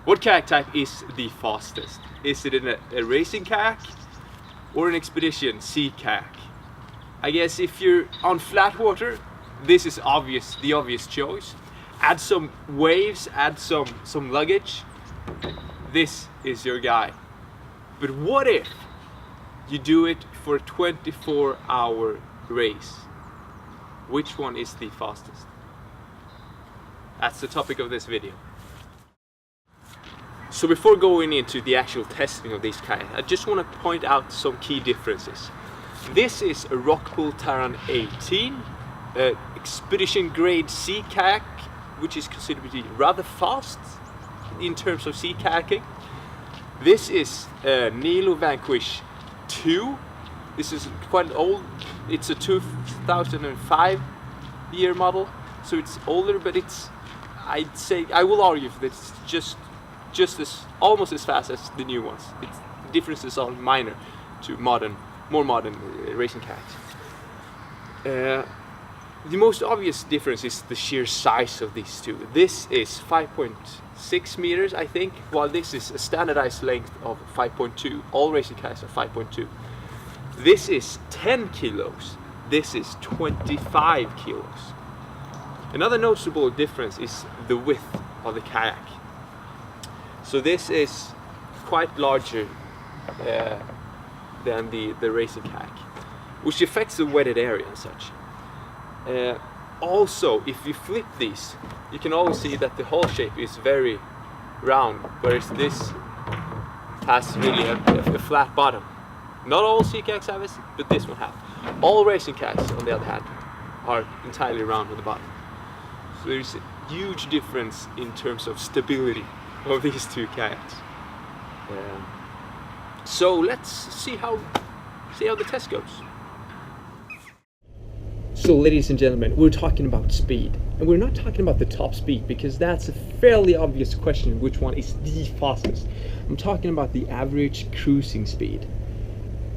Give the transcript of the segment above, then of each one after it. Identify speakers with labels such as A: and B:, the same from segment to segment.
A: What kayak type is the fastest? Is it a racing kayak or an expedition sea kayak? I guess if you're on flat water, this is the obvious choice. Add some waves, add some luggage. This is your guy. But what if you do it for a 24-hour race? Which one is the fastest? That's the topic of this video. So before going into the actual testing of these kayaks, I just want to point out some key differences. This is a Rockpool Terran 18, expedition grade sea kayak, which is considered to be rather fast in terms of sea kayaking. This is a Nilo Vanquish 2. This is quite old. It's a 2005 year model, so it's older, but I will argue that it's just almost as fast as the new ones. The differences are minor to more modern racing kayaks. The most obvious difference is the sheer size of these two. This is 5.6 meters, I think, while this is a standardized length of 5.2. All racing kayaks are 5.2. This is 10 kilos. This is 25 kilos. Another noticeable difference is the width of the kayak. So this is quite larger than the racing kayak, which affects the wetted area and such. Also, if you flip these, you can always see that the hull shape is very round, whereas this has really a flat bottom. Not all sea kayaks have it, but this one has. All racing kayaks, on the other hand, are entirely round on the bottom. So there's a huge difference in terms of stability of these two kayaks. So let's see how the test goes. So ladies and gentlemen, we're talking about speed, and we're not talking about the top speed, because that's a fairly obvious question, which one is the fastest. I'm talking about the average cruising speed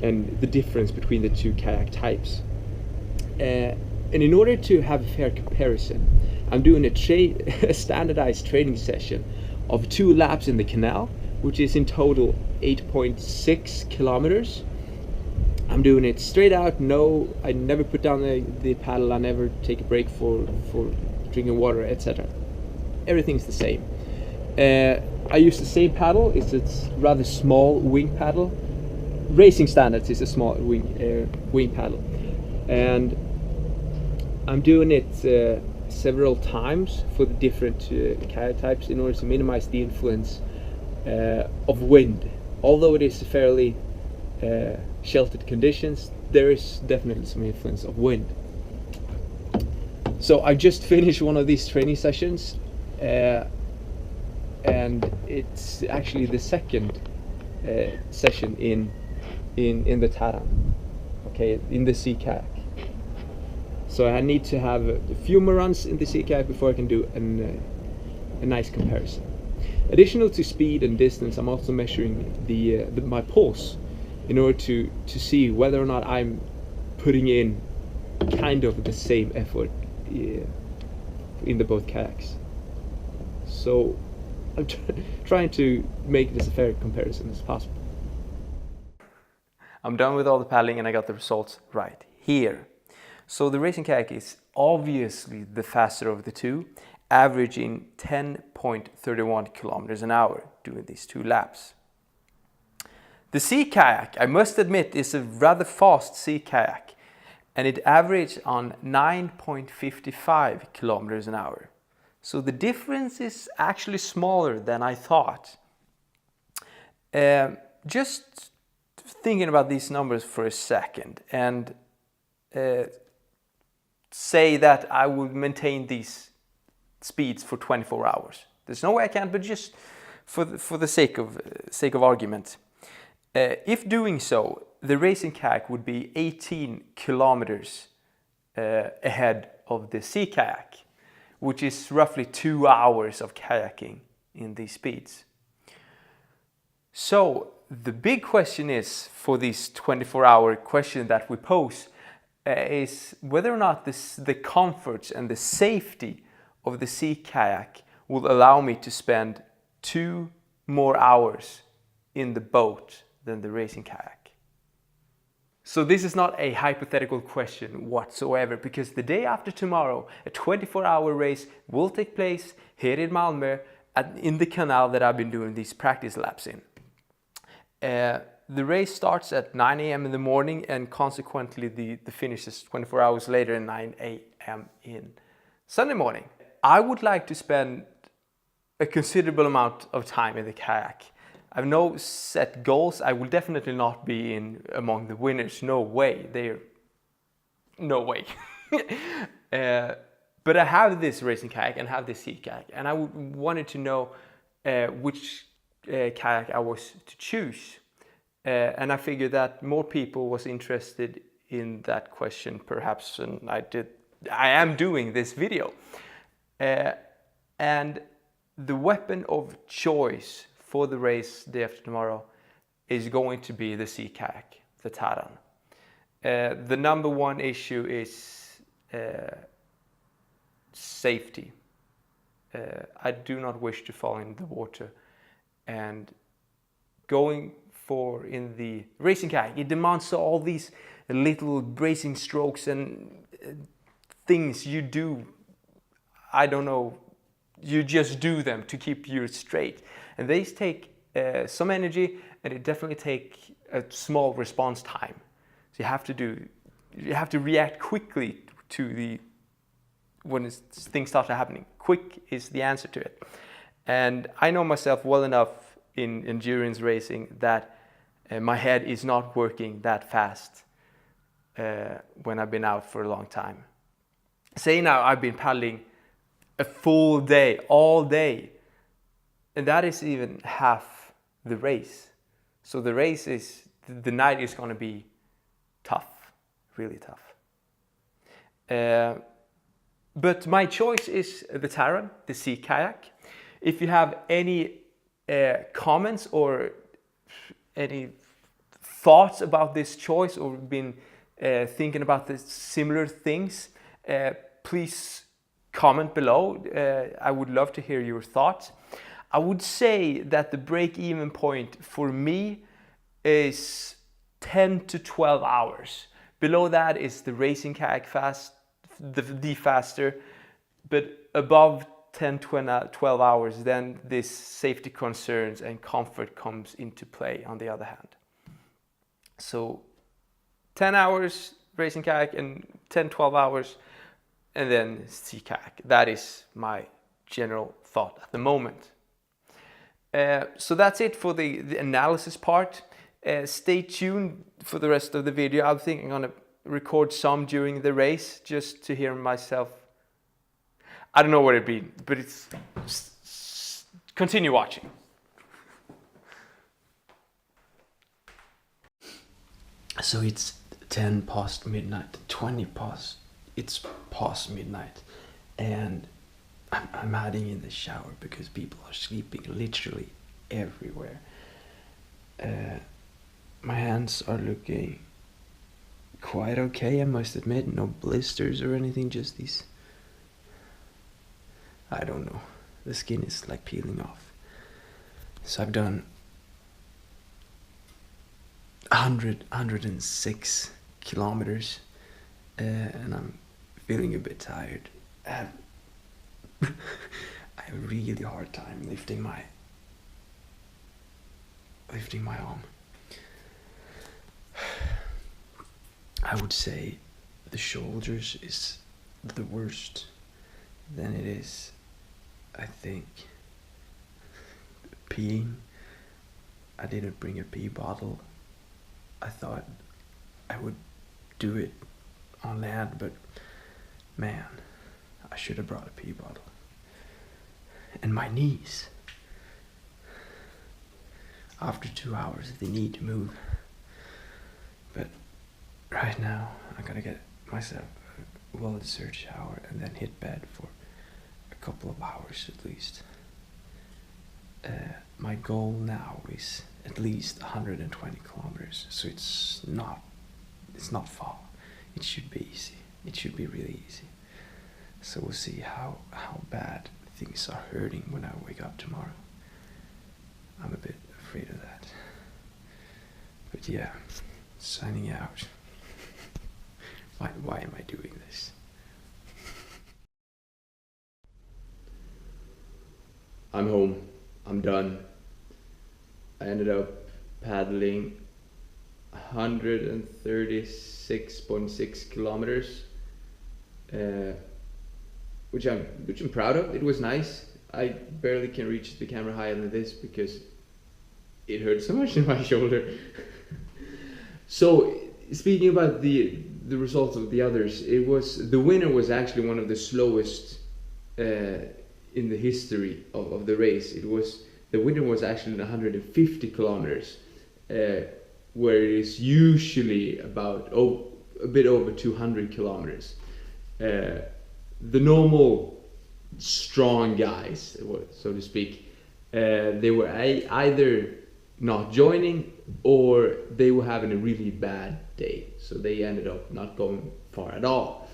A: and the difference between the two kayak types. And in order to have a fair comparison, I'm doing a standardized training session of 2 laps in the canal, which is in total 8.6 kilometers. I'm doing it straight out. I never put down the paddle. I never take a break for drinking water, etc. Everything's the same. I use the same paddle. It's rather small wing paddle. Racing standards is a small wing paddle, and I'm doing it several times for the different kayak types in order to minimize the influence of wind. Although it is fairly sheltered conditions, there is definitely some influence of wind. So I just finished one of these training sessions, and it's actually the second session in the Terran, okay, in the sea kayak. So I need to have a few more runs in the sea kayak before I can do a nice comparison. Additional to speed and distance, I'm also measuring my pulse in order to see whether or not I'm putting in kind of the same effort in the both kayaks. So I'm trying to make this a fair comparison as possible. I'm done with all the paddling and I got the results right here. So the racing kayak is obviously the faster of the two, averaging 10.31 kilometers an hour doing these 2 laps. The sea kayak, I must admit, is a rather fast sea kayak, and it averaged on 9.55 kilometers an hour. So the difference is actually smaller than I thought. Just thinking about these numbers for a second, and say that I would maintain these speeds for 24 hours. There's no way I can, but just for the sake of argument. If doing so, the racing kayak would be 18 kilometers ahead of the sea kayak, which is roughly 2 hours of kayaking in these speeds. So the big question is, for this 24-hour question that we pose, is whether or not the comforts and the safety of the sea kayak will allow me to spend 2 more hours in the boat than the racing kayak. So this is not a hypothetical question whatsoever, because the day after tomorrow, a 24-hour race will take place here in Malmö in the canal that I've been doing these practice laps in. The race starts at 9 a.m. in the morning, and consequently the finish is 24 hours later at 9 a.m. in Sunday morning. I would like to spend a considerable amount of time in the kayak. I have no set goals. I will definitely not be among the winners. No way. No way. But I have this racing kayak and have this sea kayak, and I wanted to know which kayak I was to choose. And I figured that more people was interested in that question perhaps than I am doing this video. And the weapon of choice for the race day after tomorrow is going to be the sea kayak, the Taran. The number one issue is safety. I do not wish to fall in the water, and going for in the racing kayak, it demands all these little bracing strokes and things you do. I don't know, you just do them to keep you straight, and they take some energy, and it definitely take a small response time. So you have to react quickly to when things start happening. Quick is the answer to it. And I know myself well enough in endurance racing that my head is not working that fast when I've been out for a long time. Say now I've been paddling a full day, all day, and that is even half the race. So the night is going to be tough, really tough. But my choice is the Taran, the sea kayak. If you have any comments or any thoughts about this choice, or been thinking about the similar things, please comment below. I would love to hear your thoughts. I would say that the break-even point for me is 10 to 12 hours. Below that is the racing kayak the faster, but above 10 to 12 hours, then this safety concerns and comfort comes into play on the other hand. So 10 hours racing kayak and 10-12 hours, and then sea kayak. That is my general thought at the moment. So that's it for the analysis part. Stay tuned for the rest of the video. I think I'm gonna record some during the race just to hear myself. I don't know what it'd be, but continue watching. So it's 10 past midnight, 20 past, it's past midnight, and I'm hiding in the shower because people are sleeping literally everywhere. My hands are looking quite okay, I must admit. No blisters or anything, just these, I don't know, the skin is like peeling off. So I've done 106 kilometers, and I'm feeling a bit tired. I have a really hard time lifting my arm. I would say the shoulders is the worst. Then it is, I think, peeing. I didn't bring a pee bottle. I thought I would do it on land, but man, I should have brought a pee bottle. And my knees. After 2 hours, they need to move. But right now, I gotta get myself a well-deserved shower and then hit bed for a couple of hours at least. My goal now is at least 120 kilometers, so it's not far. It should be easy. It should be really easy. So we'll see how bad things are hurting when I wake up tomorrow. I'm a bit afraid of that. But yeah, signing out. Why am I doing this? I'm home. I'm done. I ended up paddling 136.6 kilometers, which I'm proud of. It was nice. I barely can reach the camera higher than this because it hurts so much in my shoulder. So speaking about the results of the others, the winner was actually one of the slowest in the history of the race. The winner was actually 150 kilometers, where it is usually about a bit over 200 kilometers. The normal strong guys, so to speak, they were either not joining or they were having a really bad day, so they ended up not going far at all.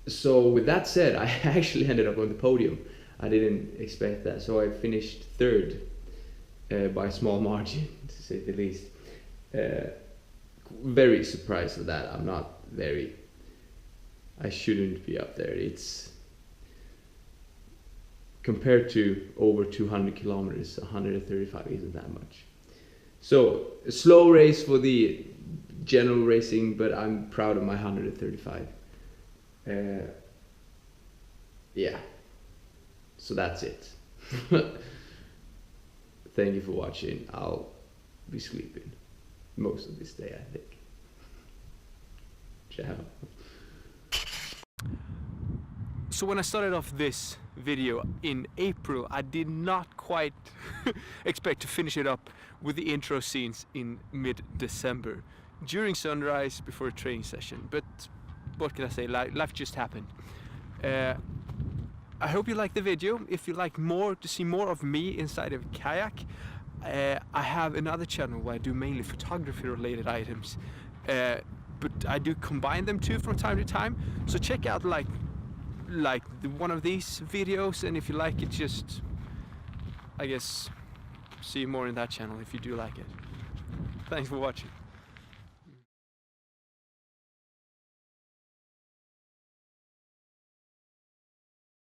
A: So with that said, I actually ended up on the podium. I didn't expect that, so I finished third by a small margin, to say the least. Very surprised at that. I shouldn't be up there. It's compared to over 200 kilometers, 135 isn't that much. So a slow race for the general racing, but I'm proud of my 135. Yeah, so that's it. Thank you for watching. I'll be sleeping most of this day, I think. Ciao. So when I started off this video in April, I did not quite expect to finish it up with the intro scenes in mid-December during sunrise before a training session. But what can I say, life just happened. I hope you liked the video. If you like to see more of me inside of a kayak, I have another channel where I do mainly photography related items, but I do combine them too from time to time. So check out like one of these videos, and if you like it, just I guess see more in that channel if you do like it. Thanks for watching.